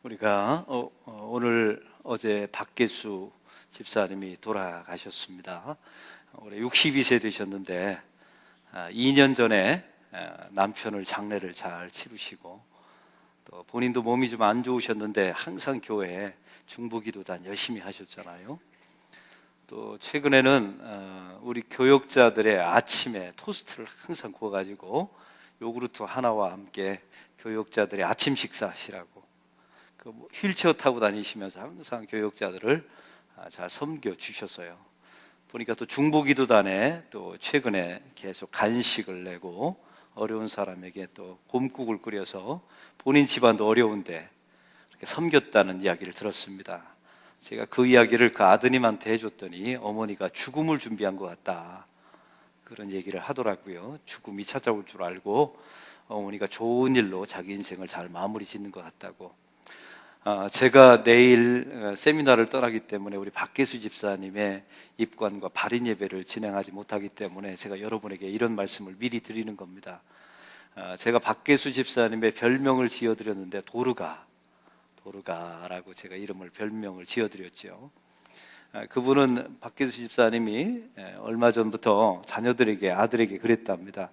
우리가 오늘 어제 박계수 집사님이 돌아가셨습니다. 올해 62세 되셨는데 2년 전에 남편을 장례를 잘 치르시고 또 본인도 몸이 좀 안 좋으셨는데 항상 교회에 중보기도단 열심히 하셨잖아요. 또 최근에는 우리 교역자들의 아침에 토스트를 항상 구워가지고 요구르트 하나와 함께 교역자들의 아침 식사하시라고 휠체어 타고 다니시면서 항상 교역자들을 잘 섬겨 주셨어요. 보니까 또 중보기도단에 또 최근에 계속 간식을 내고 어려운 사람에게 또 곰국을 끓여서 본인 집안도 어려운데 이렇게 섬겼다는 이야기를 들었습니다. 제가 그 이야기를 그 아드님한테 해줬더니 어머니가 죽음을 준비한 것 같다, 그런 얘기를 하더라고요. 죽음이 찾아올 줄 알고 어머니가 좋은 일로 자기 인생을 잘 마무리 짓는 것 같다고. 제가 내일 세미나를 떠나기 때문에 우리 박계수 집사님의 입관과 발인 예배를 진행하지 못하기 때문에 제가 여러분에게 이런 말씀을 미리 드리는 겁니다. 제가 박계수 집사님의 별명을 지어드렸는데 도르가라고 제가 별명을 지어드렸죠. 그분은 박계수 집사님이 얼마 전부터 자녀들에게, 아들에게 그랬답니다.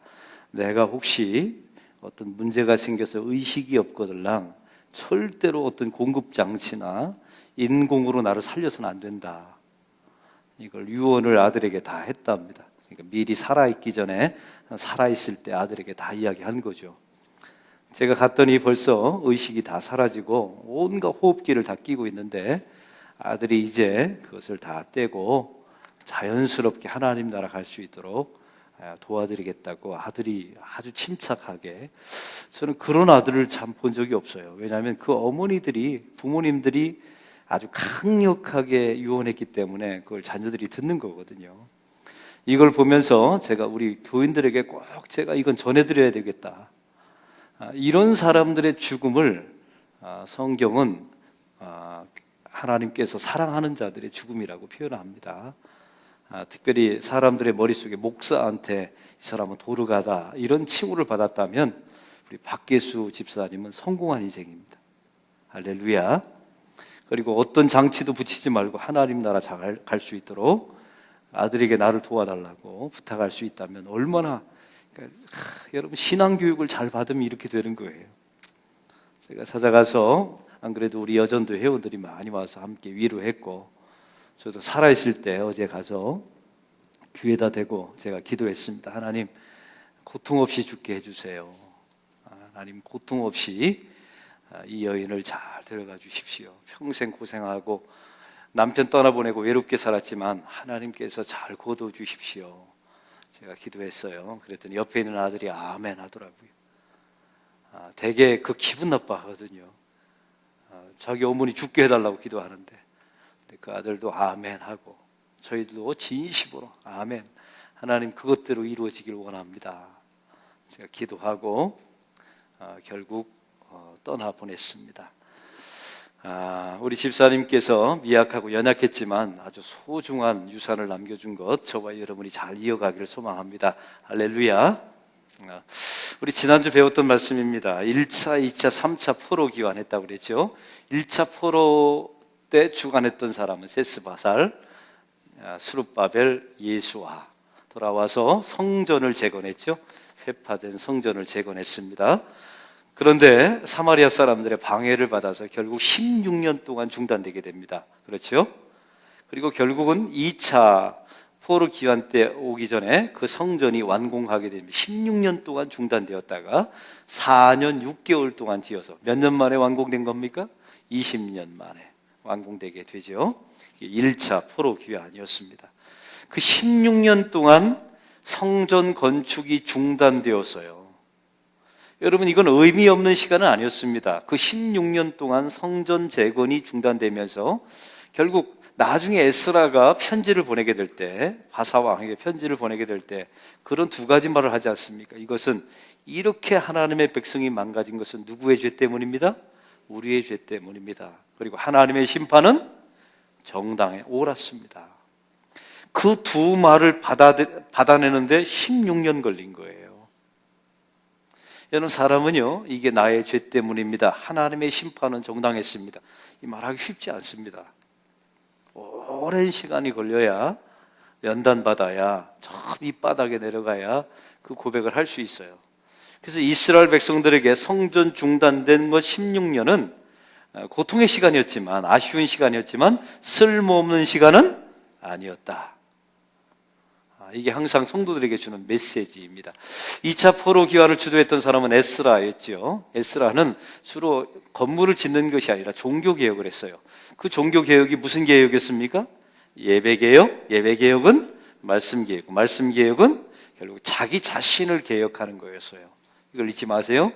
내가 혹시 어떤 문제가 생겨서 의식이 없거들랑 절대로 어떤 공급장치나 인공으로 나를 살려서는 안 된다. 이걸 유언을 아들에게 다 했답니다. 그러니까 미리 살아있기 전에 살아있을 때 아들에게 다 이야기한 거죠. 제가 갔더니 벌써 의식이 다 사라지고 온갖 호흡기를 다 끼고 있는데 아들이 이제 그것을 다 떼고 자연스럽게 하나님 나라 갈 수 있도록 도와드리겠다고 아들이 아주 침착하게, 저는 그런 아들을 참 본 적이 없어요. 왜냐하면 그 부모님들이 아주 강력하게 유언했기 때문에 그걸 자녀들이 듣는 거거든요. 이걸 보면서 제가 우리 교인들에게 꼭 제가 이건 전해드려야 되겠다. 이런 사람들의 죽음을 성경은 하나님께서 사랑하는 자들의 죽음이라고 표현합니다. 특별히 사람들의 머릿속에 목사한테 이 사람은 도르가다 이런 칭호를 받았다면 우리 박계수 집사님은 성공한 인생입니다. 할렐루야. 그리고 어떤 장치도 붙이지 말고 하나님 나라 잘 갈 수 있도록 아들에게 나를 도와달라고 부탁할 수 있다면 얼마나, 그러니까 여러분 신앙교육을 잘 받으면 이렇게 되는 거예요. 제가 찾아가서 안 그래도 우리 여전도 회원들이 많이 와서 함께 위로했고, 저도 살아있을 때 어제 가서 귀에다 대고 제가 기도했습니다. 하나님, 고통 없이 죽게 해주세요. 하나님, 고통 없이 이 여인을 잘 데려가 주십시오. 평생 고생하고 남편 떠나보내고 외롭게 살았지만 하나님께서 잘 거둬 주십시오. 제가 기도했어요. 그랬더니 옆에 있는 아들이 아멘 하더라고요. 되게 그 기분 나빠하거든요. 자기 어머니 죽게 해달라고 기도하는데 그 아들도 아멘 하고 저희도 진심으로 아멘, 하나님 그것대로 이루어지길 원합니다. 제가 기도하고 결국 떠나보냈습니다. 우리 집사님께서 미약하고 연약했지만 아주 소중한 유산을 남겨준 것 저와 여러분이 잘 이어가기를 소망합니다. 할렐루야. 우리 지난주 배웠던 말씀입니다. 1차, 2차, 3차 포로 기환했다고 그랬죠. 1차 포로 때 주관했던 사람은 세스바살, 스룹바벨, 예수아 돌아와서 성전을 재건했죠. 회파된 성전을 재건했습니다. 그런데 사마리아 사람들의 방해를 받아서 결국 16년 동안 중단되게 됩니다. 그렇죠? 그리고 결국은 2차 포로 기환 때 오기 전에 그 성전이 완공하게 됩니다. 16년 동안 중단되었다가 4년 6개월 동안 지어서 몇 년 만에 완공된 겁니까? 20년 만에 완공되게 되죠. 1차 포로 귀환이었습니다. 그 16년 동안 성전 건축이 중단되었어요. 여러분, 이건 의미 없는 시간은 아니었습니다. 그 16년 동안 성전 재건이 중단되면서 결국 나중에 에스라가 편지를 보내게 될 때, 바사왕에게 편지를 보내게 될 때 그런 두 가지 말을 하지 않습니까? 이것은 이렇게 하나님의 백성이 망가진 것은 누구의 죄 때문입니다? 우리의 죄 때문입니다. 그리고 하나님의 심판은 정당에 옳았습니다. 그 두 말을 받아내는데 16년 걸린 거예요. 여러분, 사람은요, 이게 나의 죄 때문입니다, 하나님의 심판은 정당했습니다, 이 말하기 쉽지 않습니다. 오랜 시간이 걸려야, 연단받아야, 저 밑바닥에 내려가야 그 고백을 할 수 있어요. 그래서 이스라엘 백성들에게 성전 중단된 것 16년은 고통의 시간이었지만, 아쉬운 시간이었지만 쓸모없는 시간은 아니었다. 이게 항상 성도들에게 주는 메시지입니다. 2차 포로 기환을 주도했던 사람은 에스라였죠. 에스라는 주로 건물을 짓는 것이 아니라 종교개혁을 했어요. 그 종교개혁이 무슨 개혁이었습니까? 예배개혁, 예배개혁은 말씀개혁, 말씀개혁은 결국 자기 자신을 개혁하는 거였어요. 이걸 잊지 마세요.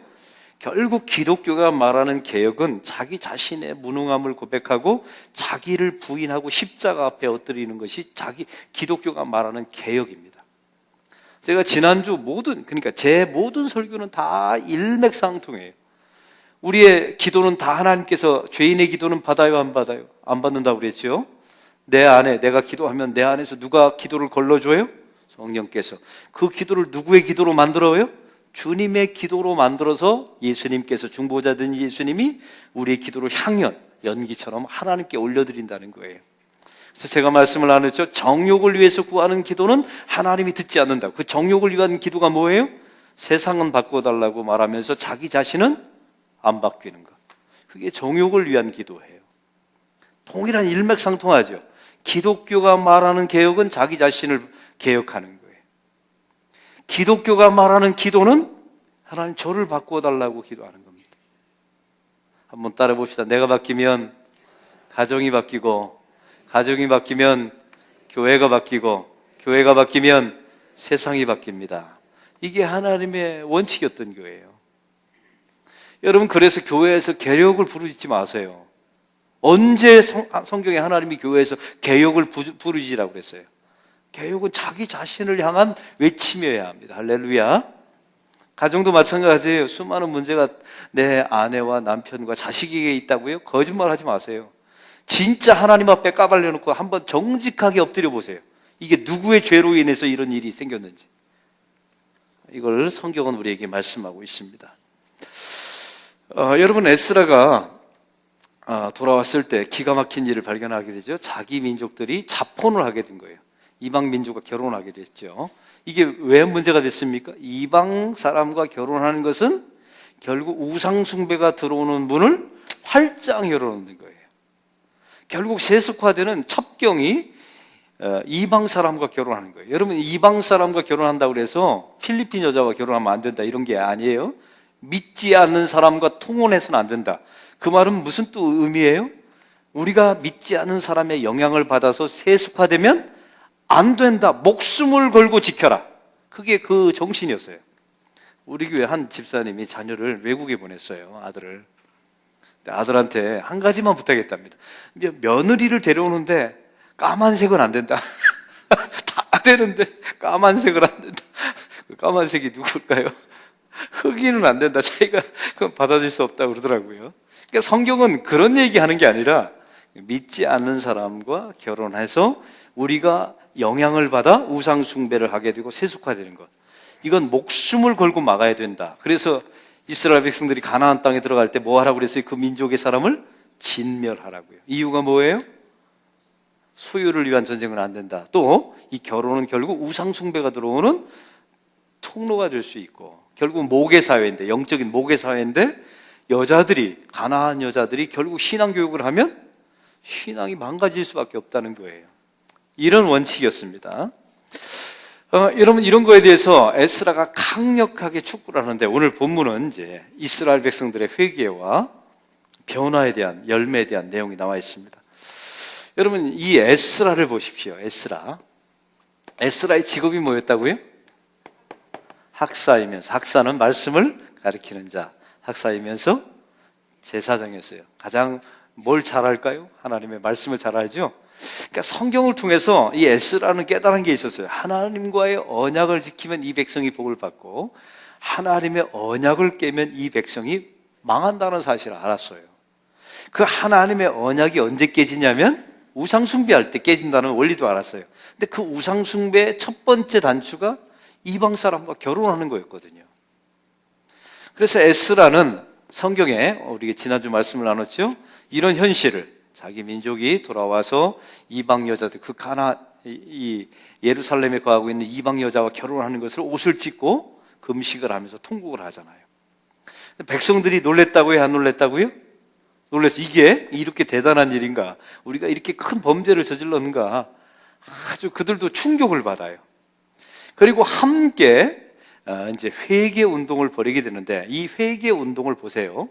결국 기독교가 말하는 개혁은 자기 자신의 무능함을 고백하고 자기를 부인하고 십자가 앞에 엎드리는 것이 기독교가 말하는 개혁입니다. 제가 지난주 그러니까 제 모든 설교는 다 일맥상통해요. 우리의 기도는 다 하나님께서, 죄인의 기도는 받아요, 안 받아요? 안 받는다고 그랬죠. 내가 기도하면 내 안에서 누가 기도를 걸러줘요? 성령께서. 그 기도를 누구의 기도로 만들어요? 주님의 기도로 만들어서 예수님께서, 중보자된 예수님이 우리의 기도를 연기처럼 하나님께 올려드린다는 거예요. 그래서 제가 말씀을 나눴죠. 정욕을 위해서 구하는 기도는 하나님이 듣지 않는다. 그 정욕을 위한 기도가 뭐예요? 세상은 바꿔달라고 말하면서 자기 자신은 안 바뀌는 것. 그게 정욕을 위한 기도예요. 동일한 일맥상통하죠. 기독교가 말하는 개혁은 자기 자신을 개혁하는 거예요. 기독교가 말하는 기도는 하나님 저를 바꿔달라고 기도하는 겁니다. 한번 따라 봅시다. 내가 바뀌면 가정이 바뀌고, 가정이 바뀌면 교회가 바뀌고, 교회가 바뀌면 세상이 바뀝니다. 이게 하나님의 원칙이었던 거예요. 여러분, 그래서 교회에서 개혁을 부르짖지 마세요. 언제 성경에 하나님이 교회에서 개혁을 부르짖으라고 그랬어요? 개혁은 자기 자신을 향한 외침이어야 합니다. 할렐루야. 가정도 마찬가지예요. 수많은 문제가 내 아내와 남편과 자식에게 있다고요? 거짓말하지 마세요. 진짜 하나님 앞에 까발려 놓고 한번 정직하게 엎드려 보세요. 이게 누구의 죄로 인해서 이런 일이 생겼는지. 이걸 성경은 우리에게 말씀하고 있습니다. 여러분, 에스라가 돌아왔을 때 기가 막힌 일을 발견하게 되죠. 자기 민족들이 자폰을 하게 된 거예요. 이방 민족과 결혼하게 됐죠. 이게 왜 문제가 됐습니까? 이방 사람과 결혼하는 것은 결국 우상숭배가 들어오는 문을 활짝 열어놓는 거예요. 결국 세속화되는 첩경이 이방 사람과 결혼하는 거예요. 여러분, 이방 사람과 결혼한다고 해서 필리핀 여자와 결혼하면 안 된다, 이런 게 아니에요. 믿지 않는 사람과 통혼해서는 안 된다. 그 말은 무슨 또 의미예요? 우리가 믿지 않는 사람의 영향을 받아서 세속화되면 안 된다. 목숨을 걸고 지켜라. 그게 그 정신이었어요. 우리 교회 한 집사님이 자녀를 외국에 보냈어요. 아들을. 아들한테 한 가지만 부탁했답니다. 며느리를 데려오는데 까만색은 안 된다. 다 되는데 까만색은 안 된다. 그 까만색이 누굴까요? 흑인은 안 된다. 자기가 그건 받아줄 수 없다고 그러더라고요. 그러니까 성경은 그런 얘기하는 게 아니라 믿지 않는 사람과 결혼해서 우리가 영향을 받아 우상 숭배를 하게 되고 세속화되는 것, 이건 목숨을 걸고 막아야 된다. 그래서 이스라엘 백성들이 가나안 땅에 들어갈 때 뭐 하라고 그랬어요? 그 민족의 사람을 진멸하라고요. 이유가 뭐예요? 소유를 위한 전쟁은 안 된다. 또 이 결혼은 결국 우상 숭배가 들어오는 통로가 될 수 있고, 결국 모계 사회인데, 영적인 모계 사회인데, 가나안 여자들이 결국 신앙 교육을 하면 신앙이 망가질 수밖에 없다는 거예요. 이런 원칙이었습니다. 여러분, 이런 거에 대해서 에스라가 강력하게 촉구를 하는데, 오늘 본문은 이제 이스라엘 백성들의 회개와 변화에 대한, 열매에 대한 내용이 나와 있습니다. 여러분, 이 에스라를 보십시오. 에스라의 직업이 뭐였다고요? 학사이면서, 학사는 말씀을 가르치는 자, 학사이면서 제사장이었어요. 가장 뭘 잘할까요? 하나님의 말씀을 잘 알죠? 그러니까 성경을 통해서 이 에스라는 깨달은 게 있었어요. 하나님과의 언약을 지키면 이 백성이 복을 받고, 하나님의 언약을 깨면 이 백성이 망한다는 사실을 알았어요. 그 하나님의 언약이 언제 깨지냐면 우상숭배할 때 깨진다는 원리도 알았어요. 근데 그 우상숭배의 첫 번째 단추가 이방 사람과 결혼하는 거였거든요. 그래서 에스라는 성경에 우리 지난주 말씀을 나눴죠. 이런 현실을 자기 민족이 돌아와서 이방 여자들 이 예루살렘에 거하고 있는 이방 여자와 결혼하는 것을 옷을 찢고 금식을 하면서 통곡을 하잖아요. 백성들이 놀랬다고요? 안 놀랬다고요? 놀래서 이게 이렇게 대단한 일인가? 우리가 이렇게 큰 범죄를 저질렀는가? 아주 그들도 충격을 받아요. 그리고 함께 이제 회개 운동을 벌이게 되는데, 이 회개 운동을 보세요.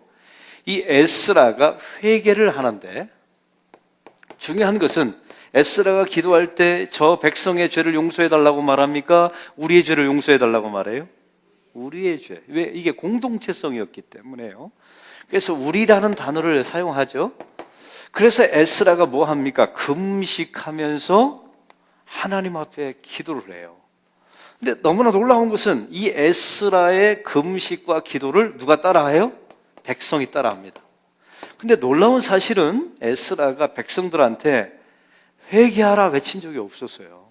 이 에스라가 회개를 하는데, 중요한 것은 에스라가 기도할 때 저 백성의 죄를 용서해 달라고 말합니까? 우리의 죄를 용서해 달라고 말해요? 우리의 죄. 왜? 이게 공동체성이었기 때문에요. 그래서 우리라는 단어를 사용하죠. 그래서 에스라가 뭐 합니까? 금식하면서 하나님 앞에 기도를 해요. 근데 너무나 놀라운 것은 이 에스라의 금식과 기도를 누가 따라해요? 백성이 따라합니다. 근데 놀라운 사실은 에스라가 백성들한테 회개하라 외친 적이 없었어요.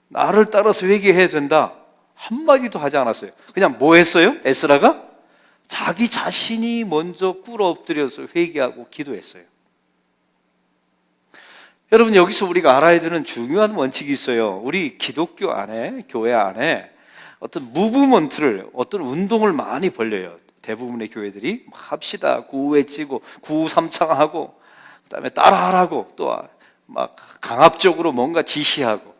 나를 따라서 회개해야 된다 한마디도 하지 않았어요. 그냥 뭐 했어요? 에스라가 자기 자신이 먼저 꿇어 엎드려서 회개하고 기도했어요. 여러분, 여기서 우리가 알아야 되는 중요한 원칙이 있어요. 우리 기독교 안에, 교회 안에 어떤 무브먼트를, 어떤 운동을 많이 벌려요. 대부분의 교회들이 합시다, 구호 외치고 구호 삼창하고 그다음에 따라하라고 또 막 강압적으로 뭔가 지시하고.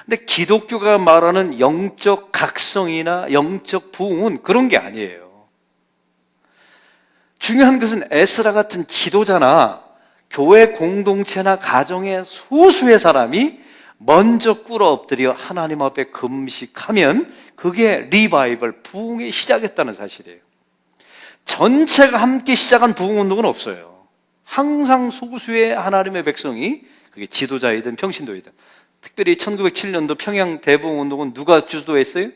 근데 기독교가 말하는 영적 각성이나 영적 부흥은 그런 게 아니에요. 중요한 것은 에스라 같은 지도자나 교회 공동체나 가정의 소수의 사람이 먼저 꿇어 엎드려 하나님 앞에 금식하면 그게 리바이벌, 부흥의 시작이었다는 사실이에요. 전체가 함께 시작한 부흥운동은 없어요. 항상 소수의 하나님의 백성이, 그게 지도자이든 평신도이든, 특별히 1907년도 평양 대부흥운동은 누가 주도했어요?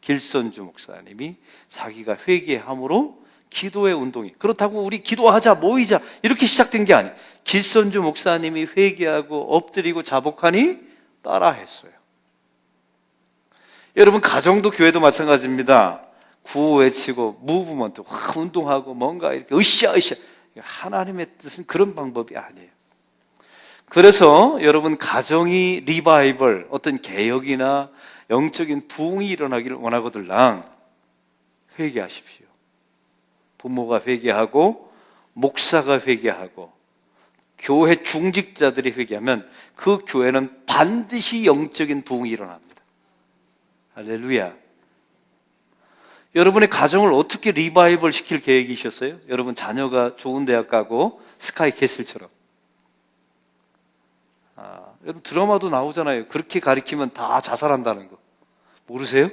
길선주 목사님이 자기가 회개함으로 기도의 운동이, 그렇다고 우리 기도하자 모이자 이렇게 시작된 게 아니에요. 길선주 목사님이 회개하고 엎드리고 자복하니 따라했어요. 여러분, 가정도 교회도 마찬가지입니다. 구호 외치고 무브먼트 운동하고 뭔가 이렇게 으쌰으쌰, 하나님의 뜻은 그런 방법이 아니에요. 그래서 여러분, 가정이 리바이벌, 어떤 개혁이나 영적인 부흥이 일어나기를 원하거들랑 회개하십시오. 부모가 회개하고 목사가 회개하고 교회 중직자들이 회개하면 그 교회는 반드시 영적인 부흥이 일어납니다. 할렐루야. 여러분의 가정을 어떻게 리바이벌 시킬 계획이셨어요? 여러분 자녀가 좋은 대학 가고 스카이캐슬처럼. 여러분 드라마도 나오잖아요. 그렇게 가르치면 다 자살한다는 거 모르세요?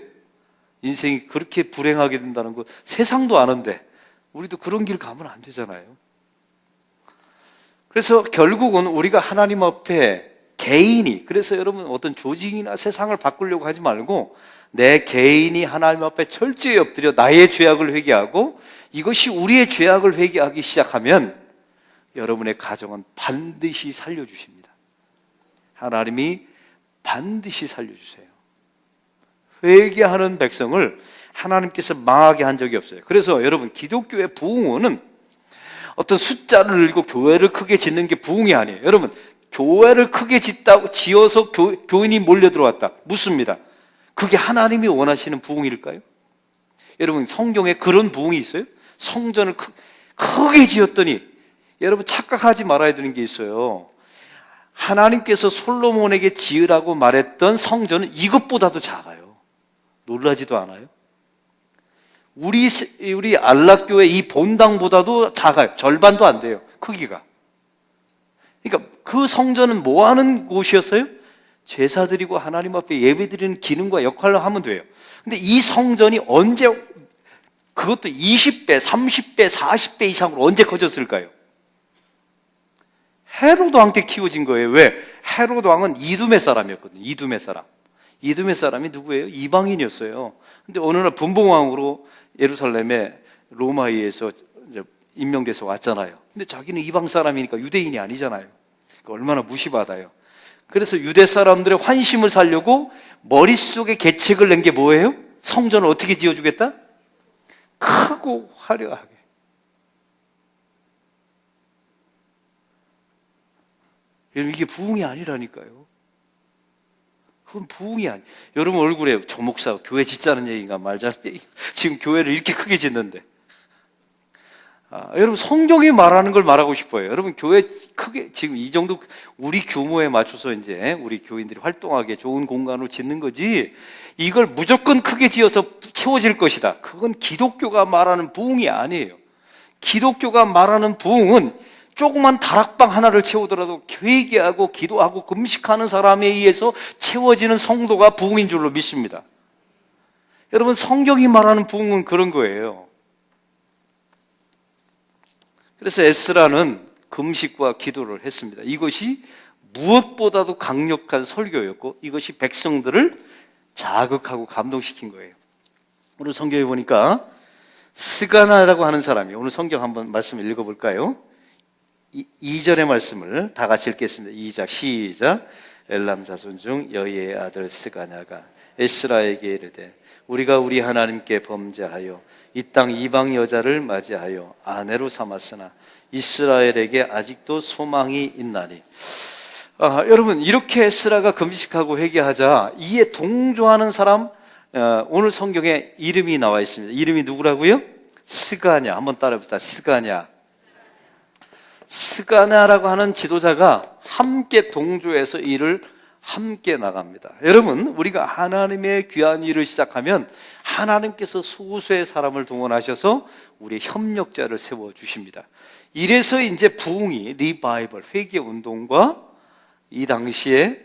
인생이 그렇게 불행하게 된다는 거 세상도 아는데 우리도 그런 길 가면 안 되잖아요. 그래서 결국은 우리가 하나님 앞에 개인이, 그래서 여러분 어떤 조직이나 세상을 바꾸려고 하지 말고 내 개인이 하나님 앞에 철저히 엎드려 나의 죄악을 회개하고 이것이 우리의 죄악을 회개하기 시작하면 여러분의 가정은 반드시 살려주십니다. 하나님이 반드시 살려주세요. 회개하는 백성을 하나님께서 망하게 한 적이 없어요. 그래서 여러분, 기독교의 부흥은 어떤 숫자를 늘리고 교회를 크게 짓는 게 부흥이 아니에요. 여러분, 교회를 크게 지어서 교인이 몰려 들어왔다, 묻습니다. 그게 하나님이 원하시는 부흥일까요? 여러분, 성경에 그런 부흥이 있어요? 성전을 크게 지었더니, 여러분 착각하지 말아야 되는 게 있어요. 하나님께서 솔로몬에게 지으라고 말했던 성전은 이것보다도 작아요. 놀라지도 않아요? 우리 안락교회 이 본당보다도 작아요. 절반도 안 돼요, 크기가. 그러니까 그 성전은 뭐 하는 곳이었어요? 제사 드리고 하나님 앞에 예배 드리는 기능과 역할을 하면 돼요. 근데 이 성전이 언제, 그것도 20배, 30배, 40배 이상으로 언제 커졌을까요? 헤로드 왕 때 키워진 거예요. 왜? 헤로드 왕은 이두메 사람이었거든요. 이두메 사람. 이두메 사람이 누구예요? 이방인이었어요. 근데 어느 날 분봉왕으로 예루살렘에 로마에 의해서 임명돼서 왔잖아요. 근데 자기는 이방 사람이니까 유대인이 아니잖아요. 그러니까 얼마나 무시받아요. 그래서 유대 사람들의 환심을 살려고 머릿속에 계책을 낸 게 뭐예요? 성전을 어떻게 지어주겠다? 크고 화려하게. 여러분, 이게 부흥이 아니라니까요. 그건 부흥이 아니. 여러분 얼굴에 저 목사 교회 짓자는 얘기인가 말자는 얘기인가. 지금 교회를 이렇게 크게 짓는데. 여러분 성경이 말하는 걸 말하고 싶어요. 여러분 교회 크게 지금 이 정도 우리 규모에 맞춰서 이제 우리 교인들이 활동하기에 좋은 공간으로 짓는 거지, 이걸 무조건 크게 지어서 채워질 것이다, 그건 기독교가 말하는 부흥이 아니에요. 기독교가 말하는 부흥은 조그만 다락방 하나를 채우더라도 회개하고 기도하고 금식하는 사람에 의해서 채워지는 성도가 부흥인 줄로 믿습니다. 여러분 성경이 말하는 부흥은 그런 거예요. 그래서 에스라는 금식과 기도를 했습니다. 이것이 무엇보다도 강력한 설교였고 이것이 백성들을 자극하고 감동시킨 거예요. 오늘 성경에 보니까 스가나라고 하는 사람이, 오늘 성경 한번 말씀 읽어볼까요? 2절의 말씀을 다 같이 읽겠습니다. 2절 시작. 엘람 자손 중 여이의 아들 스가냐가 에스라에게 이르되 우리가 우리 하나님께 범죄하여 이 땅 이방 여자를 맞이하여 아내로 삼았으나 이스라엘에게 아직도 소망이 있나니. 여러분 이렇게 에스라가 금식하고 회개하자 이에 동조하는 사람, 오늘 성경에 이름이 나와 있습니다. 이름이 누구라고요? 스가냐. 한번 따라해봅시다. 스가냐. 스가냐라고 하는 지도자가 함께 동조해서 일을 함께 나갑니다. 여러분 우리가 하나님의 귀한 일을 시작하면 하나님께서 소수의 사람을 동원하셔서 우리의 협력자를 세워주십니다. 이래서 이제 부흥이, 리바이벌, 회개운동과 이 당시에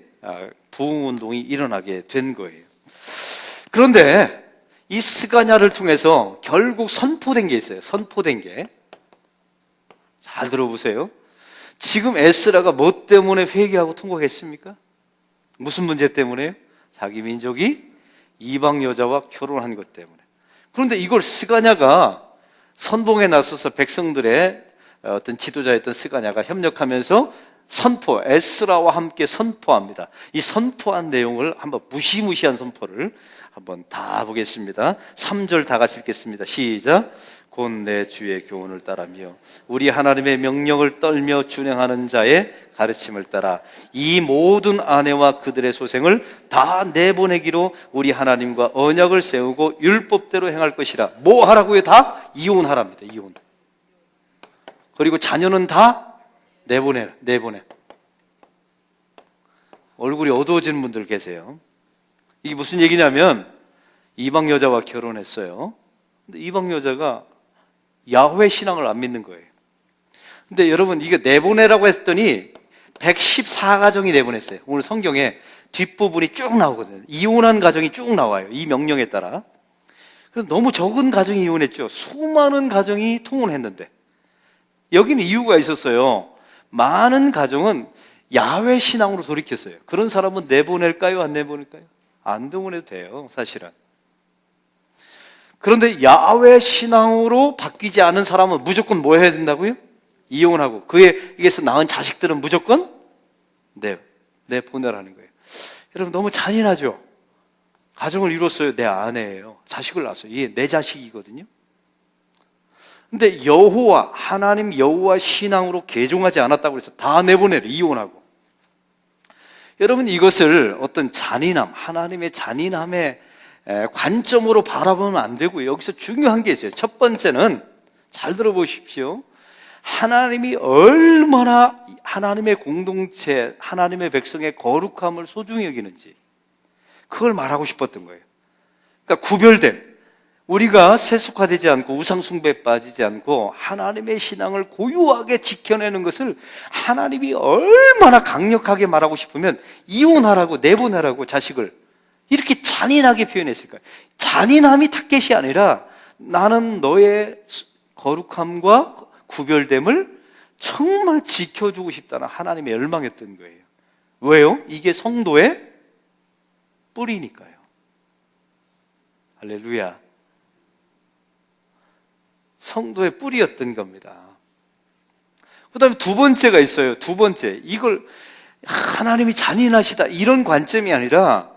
부흥운동이 일어나게 된 거예요. 그런데 이 스가냐를 통해서 결국 선포된 게 있어요. 선포된 게. 잘 들어보세요. 지금 에스라가 뭐 때문에 회개하고 통곡했습니까? 무슨 문제 때문에요? 자기 민족이 이방 여자와 결혼한 것 때문에. 그런데 이걸 스가냐가 선봉에 나서서 백성들의 어떤 지도자였던 스가냐가 협력하면서 에스라와 함께 선포합니다. 이 선포한 내용을 한번, 무시무시한 선포를 한번 다 보겠습니다. 3절 다 같이 읽겠습니다. 시작. 곧 내 주의 교훈을 따라며 우리 하나님의 명령을 떨며 준행하는 자의 가르침을 따라 이 모든 아내와 그들의 소생을 다 내보내기로 우리 하나님과 언약을 세우고 율법대로 행할 것이라. 뭐 하라고요? 다 이혼하랍니다. 이혼. 그리고 자녀는 다 내보내. 얼굴이 어두워지는 분들 계세요. 이게 무슨 얘기냐면 이방 여자와 결혼했어요. 근데 이방 여자가 야훼 신앙을 안 믿는 거예요. 근데 여러분 이게 내보내라고 했더니 114가정이 내보냈어요. 오늘 성경에 뒷부분이 쭉 나오거든요. 이혼한 가정이 쭉 나와요. 이 명령에 따라. 그럼 너무 적은 가정이 이혼했죠. 수많은 가정이 통혼했는데 여기는 이유가 있었어요. 많은 가정은 야훼 신앙으로 돌이켰어요. 그런 사람은 내보낼까요? 안 내보낼까요? 안 내보내도 돼요, 사실은. 그런데 야훼 신앙으로 바뀌지 않은 사람은 무조건 뭐 해야 된다고요? 이혼하고 그에게서 낳은 자식들은 무조건 내보내라는 거예요. 여러분 너무 잔인하죠? 가정을 이뤘어요. 내 아내예요. 자식을 낳았어요. 이게 내 자식이거든요. 근데 하나님 여호와 신앙으로 개종하지 않았다고 해서 다 내보내래. 이혼하고. 여러분 이것을 어떤 잔인함, 하나님의 잔인함의 관점으로 바라보면 안 되고요. 여기서 중요한 게 있어요. 첫 번째는 잘 들어보십시오. 하나님이 얼마나 하나님의 공동체, 하나님의 백성의 거룩함을 소중히 여기는지 그걸 말하고 싶었던 거예요. 그러니까 구별됨. 우리가 세속화되지 않고 우상숭배에 빠지지 않고 하나님의 신앙을 고유하게 지켜내는 것을 하나님이 얼마나 강력하게 말하고 싶으면 이혼하라고, 내보내라고 자식을 이렇게 잔인하게 표현했을까요? 잔인함이 타겟이 아니라 나는 너의 거룩함과 구별됨을 정말 지켜주고 싶다는 하나님의 열망이었던 거예요. 왜요? 이게 성도의 뿌리니까요. 할렐루야. 성도의 뿌리였던 겁니다. 그 다음에 두 번째가 있어요. 두 번째. 이걸 하나님이 잔인하시다 이런 관점이 아니라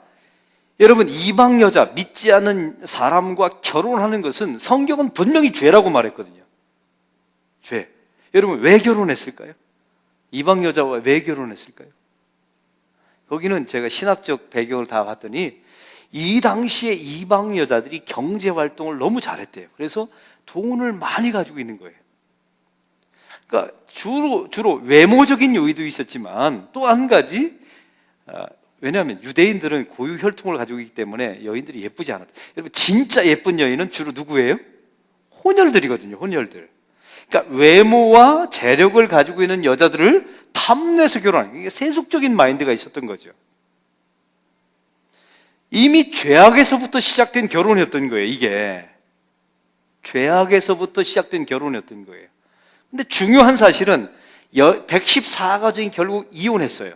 여러분, 이방 여자, 믿지 않는 사람과 결혼하는 것은 성경은 분명히 죄라고 말했거든요. 죄. 여러분, 왜 결혼했을까요? 이방 여자와 왜 결혼했을까요? 거기는 제가 신학적 배경을 다 봤더니 이 당시에 이방 여자들이 경제 활동을 너무 잘했대요. 그래서 돈을 많이 가지고 있는 거예요. 그러니까 주로 외모적인 요인도 있었지만 또 한 가지, 왜냐하면 유대인들은 고유 혈통을 가지고 있기 때문에 여인들이 예쁘지 않았다. 여러분, 진짜 예쁜 여인은 주로 누구예요? 혼혈들이거든요. 혼혈들. 그러니까 외모와 재력을 가지고 있는 여자들을 탐내서 결혼하는, 이게 세속적인 마인드가 있었던 거죠. 이미 죄악에서부터 시작된 결혼이었던 거예요. 이게 죄악에서부터 시작된 결혼이었던 거예요. 근데 중요한 사실은 114가정이 결국 이혼했어요.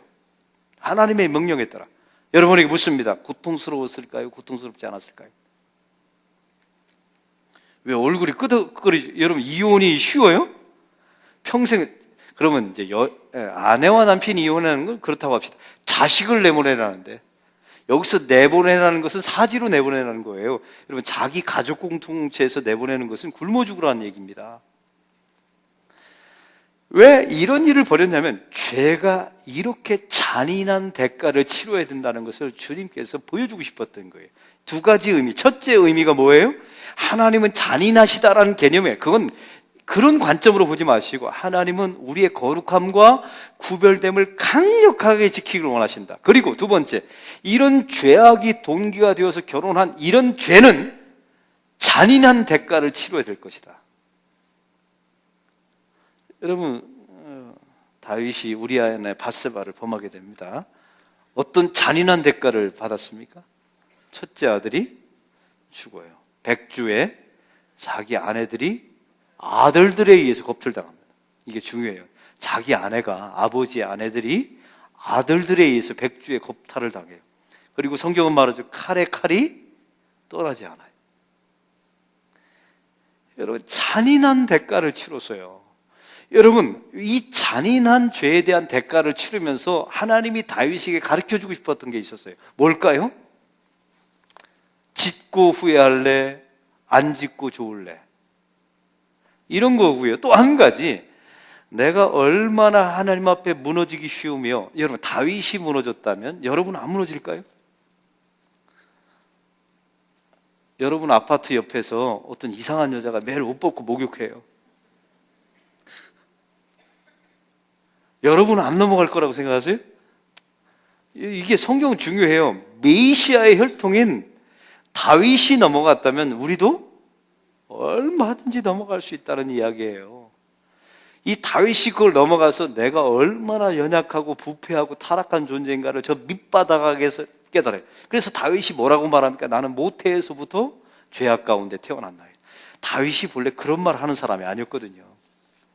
하나님의 명령에 따라. 여러분에게 묻습니다. 고통스러웠을까요? 고통스럽지 않았을까요? 왜 얼굴이 끄덕거리죠? 여러분, 이혼이 쉬워요? 평생. 그러면 이제 아내와 남편이 이혼하는 건 그렇다고 합시다. 자식을 내보내라는데, 여기서 내보내라는 것은 사지로 내보내라는 거예요. 여러분, 자기 가족 공동체에서 내보내는 것은 굶어 죽으라는 얘기입니다. 왜 이런 일을 벌였냐면 죄가 이렇게 잔인한 대가를 치러야 된다는 것을 주님께서 보여주고 싶었던 거예요. 두 가지 의미. 첫째 의미가 뭐예요? 하나님은 잔인하시다라는 개념에, 그건 그런 관점으로 보지 마시고 하나님은 우리의 거룩함과 구별됨을 강력하게 지키기를 원하신다. 그리고 두 번째, 이런 죄악이 동기가 되어서 결혼한 이런 죄는 잔인한 대가를 치러야 될 것이다. 여러분, 다윗이 우리아의 밧세바를 범하게 됩니다. 어떤 잔인한 대가를 받았습니까? 첫째 아들이 죽어요. 백주에 자기 아내들이 아들들에 의해서 겁탈당합니다. 이게 중요해요. 자기 아내가, 아버지의 아내들이 아들들에 의해서 백주에 겁탈을 당해요. 그리고 성경은 말하죠. 칼이 떠나지 않아요. 여러분, 잔인한 대가를 치렀어요. 여러분, 이 잔인한 죄에 대한 대가를 치르면서 하나님이 다윗에게 가르쳐주고 싶었던 게 있었어요. 뭘까요? 짓고 후회할래? 안 짓고 좋을래? 이런 거고요. 또 한 가지, 내가 얼마나 하나님 앞에 무너지기 쉬우며, 여러분, 다윗이 무너졌다면 여러분은 안 무너질까요? 여러분 아파트 옆에서 어떤 이상한 여자가 매일 옷 벗고 목욕해요. 여러분은 안 넘어갈 거라고 생각하세요? 이게 성경은 중요해요. 메시아의 혈통인 다윗이 넘어갔다면 우리도 얼마든지 넘어갈 수 있다는 이야기예요. 이 다윗이 그걸 넘어가서 내가 얼마나 연약하고 부패하고 타락한 존재인가를 저 밑바닥에서 깨달아요. 그래서 다윗이 뭐라고 말합니까? 나는 모태에서부터 죄악 가운데 태어났다. 다윗이 본래 그런 말 하는 사람이 아니었거든요.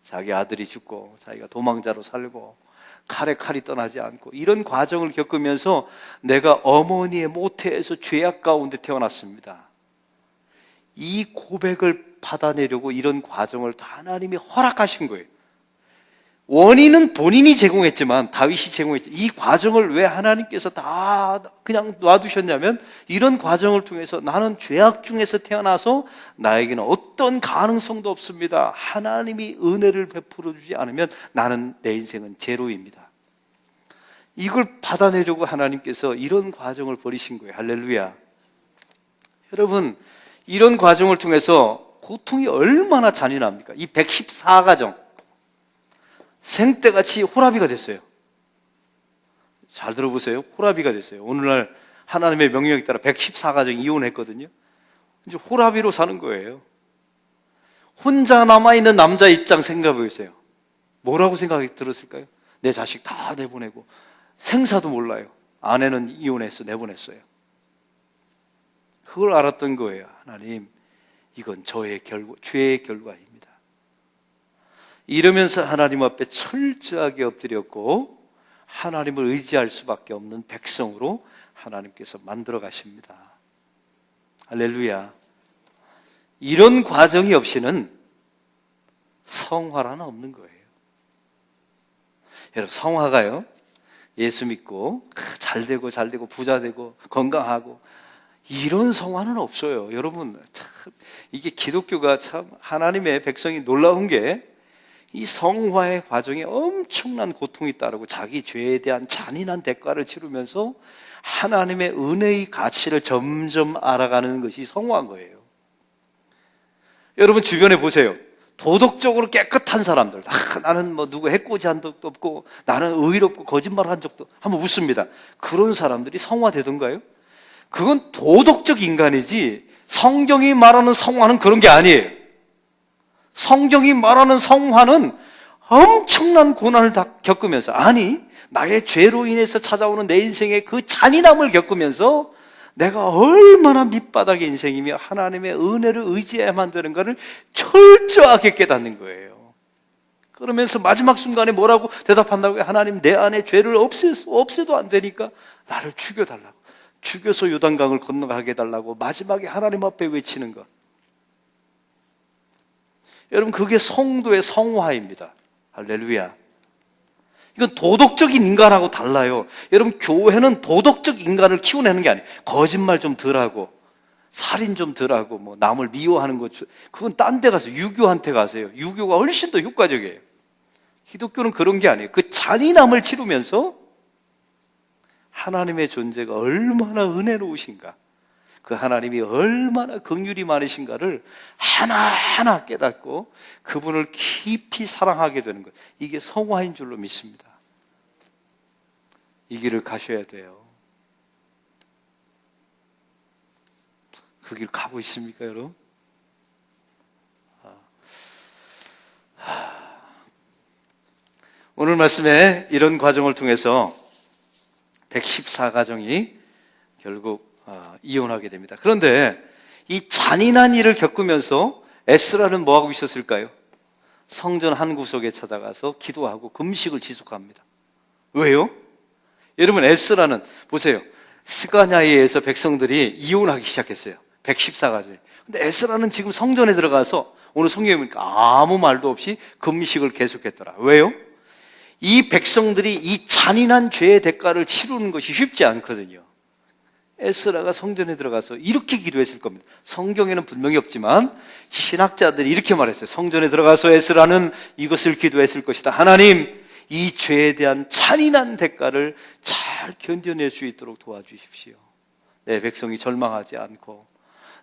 자기 아들이 죽고 자기가 도망자로 살고 칼이 떠나지 않고 이런 과정을 겪으면서 내가 어머니의 모태에서 죄악 가운데 태어났습니다. 이 고백을 받아내려고 이런 과정을 다 하나님이 허락하신 거예요. 원인은 본인이 제공했지만, 다윗이 제공했죠. 이 과정을 왜 하나님께서 다 그냥 놔두셨냐면, 이런 과정을 통해서 나는 죄악 중에서 태어나서 나에게는 어떤 가능성도 없습니다. 하나님이 은혜를 베풀어 주지 않으면 나는, 내 인생은 제로입니다. 이걸 받아내려고 하나님께서 이런 과정을 벌이신 거예요. 할렐루야. 여러분, 이런 과정을 통해서 고통이 얼마나 잔인합니까? 이 114가정 생떼같이 호라비가 됐어요. 잘 들어보세요. 호라비가 됐어요. 오늘날 하나님의 명령에 따라 114가정이 이혼했거든요. 이제 호라비로 사는 거예요. 혼자 남아있는 남자 입장 생각해 보세요. 뭐라고 생각이 들었을까요? 내 자식 다 내보내고 생사도 몰라요. 아내는 이혼해서 내보냈어요. 그걸 알았던 거예요. 하나님, 이건 저의 죄의 결과입니다. 이러면서 하나님 앞에 철저하게 엎드렸고 하나님을 의지할 수밖에 없는 백성으로 하나님께서 만들어 가십니다. 할렐루야. 이런 과정이 없이는 성화라는 없는 거예요. 여러분, 성화가요, 예수 믿고 잘 되고 부자 되고 건강하고 이런 성화는 없어요. 여러분, 참 이게 기독교가 참 하나님의 백성이 놀라운 게 이 성화의 과정에 엄청난 고통이 따르고 자기 죄에 대한 잔인한 대가를 치르면서 하나님의 은혜의 가치를 점점 알아가는 것이 성화인 거예요. 여러분 주변에 보세요. 도덕적으로 깨끗한 사람들, 나는 뭐 누구 해코지한 적도 없고 나는 의롭고 거짓말한 적도, 한번 묻습니다. 그런 사람들이 성화되던가요? 그건 도덕적 인간이지 성경이 말하는 성화는 그런 게 아니에요. 성경이 말하는 성화는 엄청난 고난을 다 겪으면서, 아니 나의 죄로 인해서 찾아오는 내 인생의 그 잔인함을 겪으면서 내가 얼마나 밑바닥의 인생이며 하나님의 은혜를 의지해야만 되는가를 철저하게 깨닫는 거예요. 그러면서 마지막 순간에 뭐라고 대답한다고요? 하나님, 내 안에 죄를 없애도 안 되니까 나를 죽여달라고, 죽여서 요단강을 건너가게 해달라고 마지막에 하나님 앞에 외치는 것. 여러분, 그게 성도의 성화입니다. 할렐루야. 이건 도덕적인 인간하고 달라요. 여러분, 교회는 도덕적 인간을 키워내는 게 아니에요. 거짓말 좀 덜하고 살인 좀 덜하고 뭐 남을 미워하는 것, 그건 딴 데 가서 유교한테 가세요. 유교가 훨씬 더 효과적이에요. 기독교는 그런 게 아니에요. 그 잔인함을 치르면서 하나님의 존재가 얼마나 은혜로우신가, 그 하나님이 얼마나 긍휼이 많으신가를 하나하나 깨닫고 그분을 깊이 사랑하게 되는 것, 이게 성화인 줄로 믿습니다. 이 길을 가셔야 돼요. 그 길 가고 있습니까, 여러분? 오늘 말씀에 이런 과정을 통해서 114가정이 결국 이혼하게 됩니다. 그런데 이 잔인한 일을 겪으면서 에스라는 뭐하고 있었을까요? 성전 한 구석에 찾아가서 기도하고 금식을 지속합니다. 왜요? 여러분, 에스라는 보세요. 스가냐에 의해서 백성들이 이혼하기 시작했어요. 114가지. 근데 에스라는 지금 성전에 들어가서 오늘 성경에 보니까 아무 말도 없이 금식을 계속했더라. 왜요? 이 백성들이 이 잔인한 죄의 대가를 치르는 것이 쉽지 않거든요. 에스라가 성전에 들어가서 이렇게 기도했을 겁니다. 성경에는 분명히 없지만 신학자들이 이렇게 말했어요. 성전에 들어가서 에스라는 이것을 기도했을 것이다. 하나님, 이 죄에 대한 잔인한 대가를 잘 견뎌낼 수 있도록 도와주십시오. 내 백성이 절망하지 않고,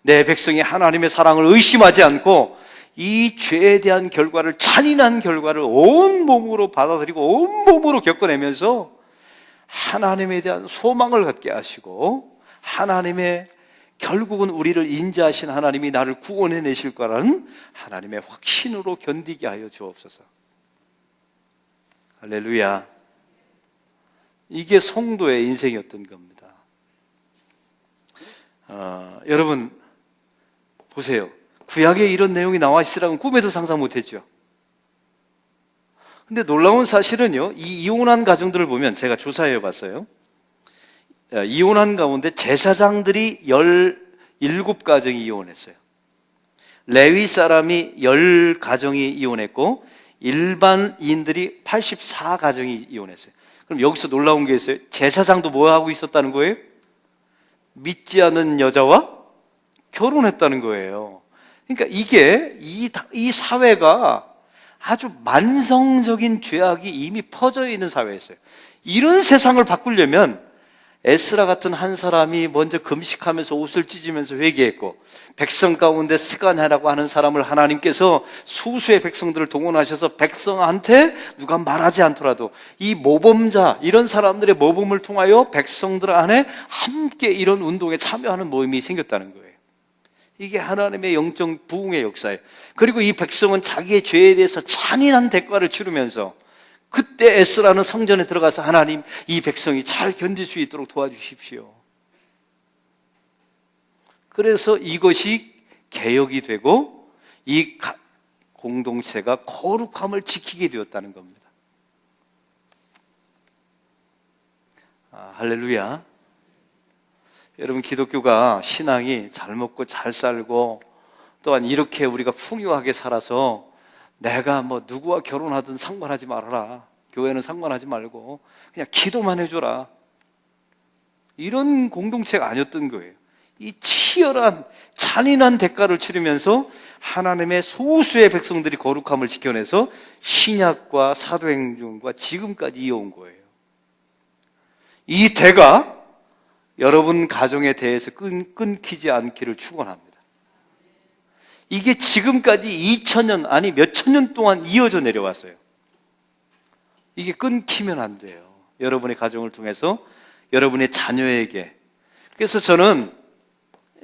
내 백성이 하나님의 사랑을 의심하지 않고, 이 죄에 대한 결과를, 잔인한 결과를 온몸으로 받아들이고 온몸으로 겪어내면서 하나님에 대한 소망을 갖게 하시고, 하나님의, 결국은 우리를 인자하신 하나님이 나를 구원해내실 거라는 하나님의 확신으로 견디게 하여 주옵소서. 할렐루야. 이게 성도의 인생이었던 겁니다. 여러분 보세요. 구약에 이런 내용이 나와 있으라면 꿈에도 상상 못했죠. 근데 놀라운 사실은요, 이 이혼한 가정들을 보면, 제가 조사해 봤어요. 이혼한 가운데 제사장들이 17가정이 이혼했어요. 레위 사람이 10가정이 이혼했고 일반인들이 84가정이 이혼했어요. 그럼 여기서 놀라운 게 있어요. 제사장도 뭐 하고 있었다는 거예요? 믿지 않는 여자와 결혼했다는 거예요. 그러니까 이게 이 사회가 아주 만성적인 죄악이 이미 퍼져 있는 사회였어요. 이런 세상을 바꾸려면 에스라 같은 한 사람이 먼저 금식하면서 옷을 찢으면서 회개했고, 백성 가운데 스가냐라고 하는 사람을 하나님께서 수수의 백성들을 동원하셔서 백성한테 누가 말하지 않더라도 이 모범자, 이런 사람들의 모범을 통하여 백성들 안에 함께 이런 운동에 참여하는 모임이 생겼다는 거예요. 이게 하나님의 영적 부흥의 역사예요. 그리고 이 백성은 자기의 죄에 대해서 잔인한 대가를 치르면서, 그때 에스라는 성전에 들어가서 하나님, 이 백성이 잘 견딜 수 있도록 도와주십시오. 그래서 이것이 개혁이 되고 이 공동체가 거룩함을 지키게 되었다는 겁니다. 할렐루야. 여러분, 기독교가, 신앙이 잘 먹고 잘 살고 또한 이렇게 우리가 풍요하게 살아서 내가 뭐 누구와 결혼하든 상관하지 말아라, 교회는 상관하지 말고 그냥 기도만 해줘라, 이런 공동체가 아니었던 거예요. 이 치열한 잔인한 대가를 치르면서 하나님의 소수의 백성들이 거룩함을 지켜내서 신약과 사도행전과 지금까지 이어온 거예요. 이 대가 여러분 가정에 대해서 끊기지 않기를 축원합니다. 이게 지금까지 2000년 아니 몇천 년 동안 이어져 내려왔어요. 이게 끊기면 안 돼요. 여러분의 가정을 통해서 여러분의 자녀에게. 그래서 저는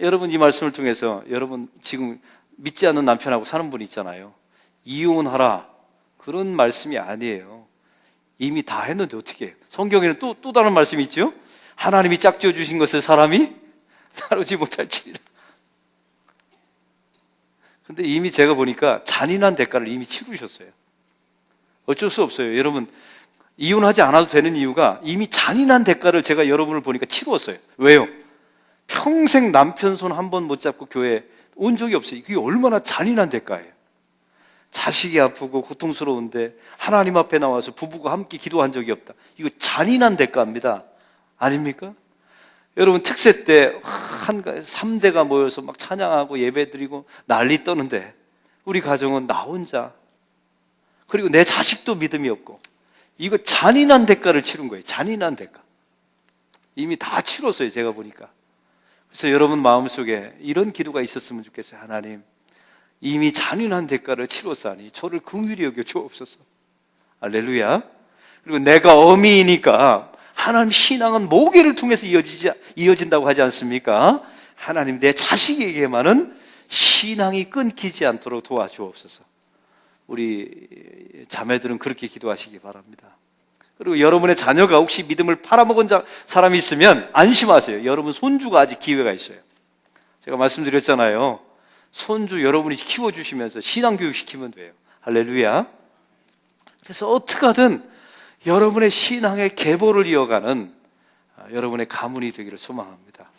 여러분 이 말씀을 통해서 여러분 지금 믿지 않는 남편하고 사는 분 있잖아요. 이혼하라 그런 말씀이 아니에요. 이미 다 했는데 어떻게 해요? 성경에는 또 다른 말씀이 있죠. 하나님이 짝지어 주신 것을 사람이 다루지 못할지니라. 근데 이미 제가 보니까 잔인한 대가를 이미 치르셨어요. 어쩔 수 없어요. 여러분 이혼하지 않아도 되는 이유가 이미 잔인한 대가를 제가 여러분을 보니까 치루었어요. 왜요? 평생 남편 손 한 번 못 잡고 교회 온 적이 없어요. 그게 얼마나 잔인한 대가예요. 자식이 아프고 고통스러운데 하나님 앞에 나와서 부부가 함께 기도한 적이 없다. 이거 잔인한 대가입니다. 아닙니까? 여러분 특세 때 3대가 모여서 막 찬양하고 예배드리고 난리 떠는데 우리 가정은 나 혼자 그리고 내 자식도 믿음이 없고 이거 잔인한 대가를 치른 거예요. 잔인한 대가. 이미 다 치렀어요. 제가 보니까. 그래서 여러분 마음속에 이런 기도가 있었으면 좋겠어요. 하나님 이미 잔인한 대가를 치렀사니 저를 긍휼히 여겨 주옵소서. 할렐루야. 그리고 내가 어미이니까 하나님 신앙은 모계를 통해서 이어진다고 하지 않습니까? 하나님 내 자식에게만은 신앙이 끊기지 않도록 도와주옵소서. 우리 자매들은 그렇게 기도하시기 바랍니다. 그리고 여러분의 자녀가 혹시 믿음을 팔아먹은 사람이 있으면 안심하세요. 여러분 손주가 아직 기회가 있어요. 제가 말씀드렸잖아요. 손주 여러분이 키워주시면서 신앙교육 시키면 돼요. 할렐루야. 그래서 어떻게 하든 여러분의 신앙의 계보를 이어가는 여러분의 가문이 되기를 소망합니다.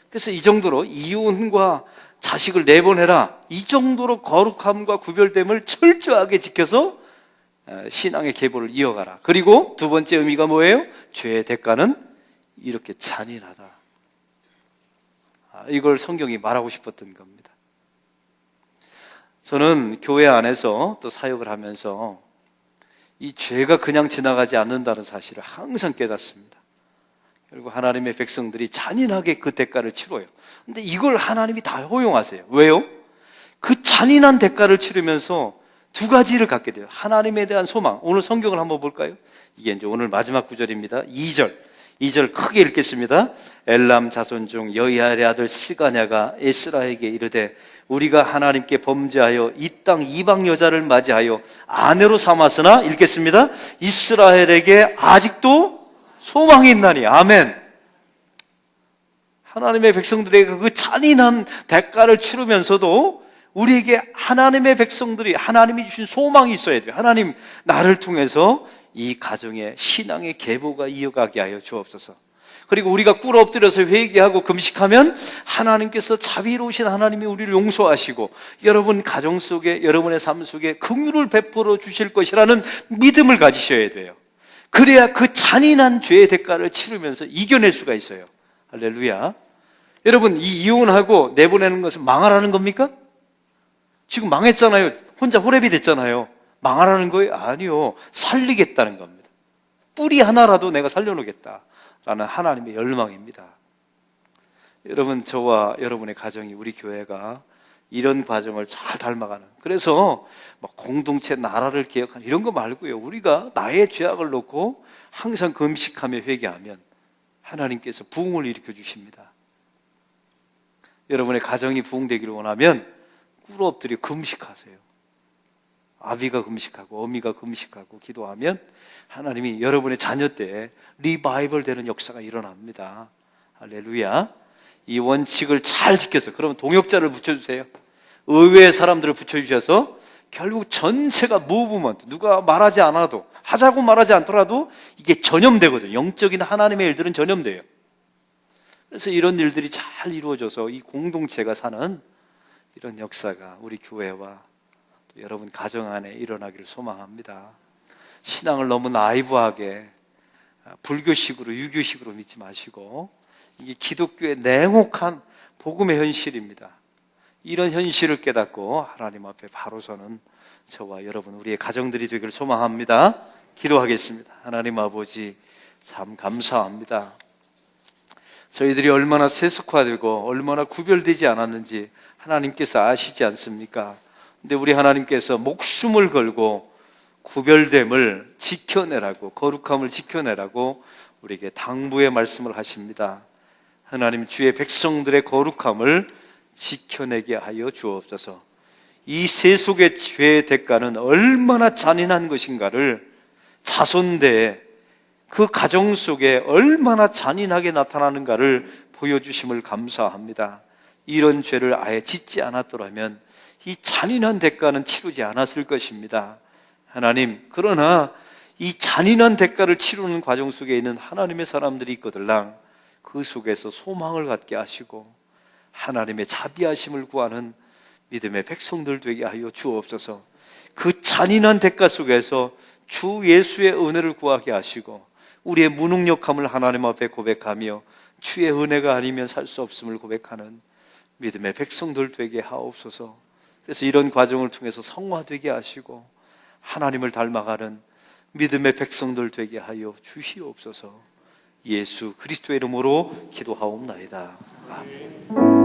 그래서 이 정도로 이혼과 자식을 내보내라. 이 정도로 거룩함과 구별됨을 철저하게 지켜서 신앙의 계보를 이어가라. 그리고 두 번째 의미가 뭐예요? 죄의 대가는 이렇게 잔인하다. 이걸 성경이 말하고 싶었던 겁니다. 저는 교회 안에서 또 사역을 하면서 이 죄가 그냥 지나가지 않는다는 사실을 항상 깨닫습니다. 그리고 하나님의 백성들이 잔인하게 그 대가를 치러요. 근데 이걸 하나님이 다 허용하세요. 왜요? 그 잔인한 대가를 치르면서 두 가지를 갖게 돼요. 하나님에 대한 소망. 오늘 성경을 한번 볼까요? 이게 이제 오늘 마지막 구절입니다. 2절 크게 읽겠습니다. 엘람 자손 중 여이알의 아들 스가냐가 에스라에게 이르되 우리가 하나님께 범죄하여 이 땅 이방 여자를 맞이하여 아내로 삼았으나 읽겠습니다. 이스라엘에게 아직도 소망이 있나니. 아멘. 하나님의 백성들에게 그 잔인한 대가를 치르면서도 우리에게 하나님의 백성들이 하나님이 주신 소망이 있어야 돼요. 하나님 나를 통해서 이 가정의 신앙의 계보가 이어가게 하여 주옵소서. 그리고 우리가 꿇어 엎드려서 회개하고 금식하면 하나님께서 자비로우신 하나님이 우리를 용서하시고 여러분 가정 속에 여러분의 삶 속에 긍휼을 베풀어 주실 것이라는 믿음을 가지셔야 돼요. 그래야 그 잔인한 죄의 대가를 치르면서 이겨낼 수가 있어요. 할렐루야. 여러분 이 이혼하고 내보내는 것은 망하라는 겁니까? 지금 망했잖아요. 혼자 호랩이 됐잖아요. 망하라는 거예요? 아니요. 살리겠다는 겁니다. 뿌리 하나라도 내가 살려놓겠다라는 하나님의 열망입니다. 여러분 저와 여러분의 가정이 우리 교회가 이런 과정을 잘 닮아가는, 그래서 막 공동체 나라를 개혁하는 이런 거 말고요, 우리가 나의 죄악을 놓고 항상 금식하며 회개하면 하나님께서 부흥을 일으켜 주십니다. 여러분의 가정이 부흥되기를 원하면 꿇어 엎드려 금식하세요. 아비가 금식하고 어미가 금식하고 기도하면 하나님이 여러분의 자녀 때 리바이벌 되는 역사가 일어납니다. 할렐루야. 이 원칙을 잘 지켜서, 그러면 동역자를 붙여주세요. 의외의 사람들을 붙여주셔서 결국 전체가 무브먼트, 누가 말하지 않아도, 하자고 말하지 않더라도 이게 전염되거든요. 영적인 하나님의 일들은 전염돼요. 그래서 이런 일들이 잘 이루어져서 이 공동체가 사는 이런 역사가 우리 교회와 또 여러분 가정 안에 일어나기를 소망합니다. 신앙을 너무 나이브하게 불교식으로 유교식으로 믿지 마시고 이게 기독교의 냉혹한 복음의 현실입니다. 이런 현실을 깨닫고 하나님 앞에 바로 서는 저와 여러분, 우리의 가정들이 되기를 소망합니다. 기도하겠습니다. 하나님 아버지, 참 감사합니다. 저희들이 얼마나 세속화되고 얼마나 구별되지 않았는지 하나님께서 아시지 않습니까? 근데 우리 하나님께서 목숨을 걸고 구별됨을 지켜내라고, 거룩함을 지켜내라고 우리에게 당부의 말씀을 하십니다. 하나님, 주의 백성들의 거룩함을 지켜내게 하여 주옵소서. 이 세속의 죄의 대가는 얼마나 잔인한 것인가를 자손대에, 그 가정 속에 얼마나 잔인하게 나타나는가를 보여주심을 감사합니다. 이런 죄를 아예 짓지 않았더라면 이 잔인한 대가는 치르지 않았을 것입니다. 하나님, 그러나 이 잔인한 대가를 치르는 과정 속에 있는 하나님의 사람들이 있거들랑 그 속에서 소망을 갖게 하시고 하나님의 자비하심을 구하는 믿음의 백성들 되게 하여 주옵소서. 그 잔인한 대가 속에서 주 예수의 은혜를 구하게 하시고 우리의 무능력함을 하나님 앞에 고백하며 주의 은혜가 아니면 살 수 없음을 고백하는 믿음의 백성들 되게 하옵소서. 그래서 이런 과정을 통해서 성화되게 하시고 하나님을 닮아가는 믿음의 백성들 되게 하여 주시옵소서. 예수 그리스도의 이름으로 기도하옵나이다. 아멘.